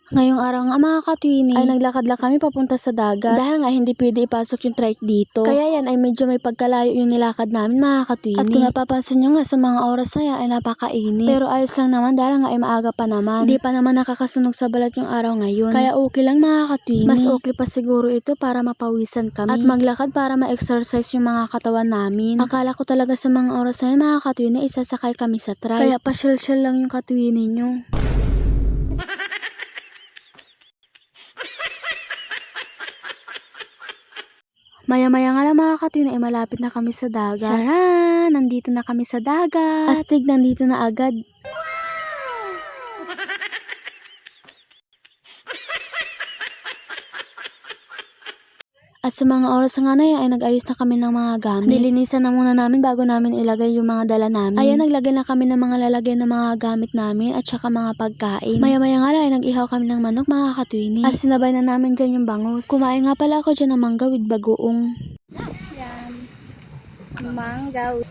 Ngayong araw nga mga katwini ay naglakad lang kami papunta sa dagat dahil nga hindi pwede ipasok yung trike dito. Kaya yan ay medyo may pagkalayo yung nilakad namin mga katwini. At kung napapansin nyo nga sa mga oras na yan ay napakainit. Pero ayos lang naman dahil nga ay maaga pa naman. Hindi pa naman nakakasunog sa balat yung araw ngayon. Kaya okay lang mga katwini. Mas okay pa siguro ito para mapawisan kami. At maglakad para ma-exercise yung mga katawan namin. Akala ko talaga sa mga oras na yan mga katwini isasakay kami sa trike. Kaya pasyal-syal lang yung katwini nyo. Maya-maya nga lang mga katwini ay malapit na kami sa dagat. Charan! Nandito na kami sa dagat. Astig, nandito na agad. At sa mga oras nga na yan ay nag-ayos na kami ng mga gamit. Nilinisan na muna namin bago namin ilagay yung mga dala namin. Ayan, naglagay na kami ng mga lalagyan ng mga gamit namin at saka mga pagkain. Maya-maya nga lang ay nag-ihaw kami ng manok mga katwini. At sinabay na namin dyan yung bangus. Kumain nga pala ako dyan ng mangga with bagoong. Yan. Mangga.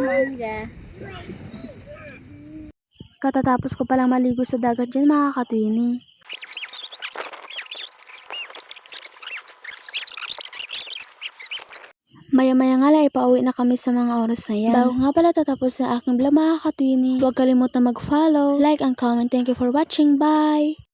Mangga. Katatapos ko palang maligo sa dagat dyan mga katwini. Maya-maya nga lang ipauwi na kami sa mga oras na yan. Bago nga pala tatapos na aking vlog mga katwini, huwag kalimut na mag-follow, like and comment. Thank you for watching. Bye!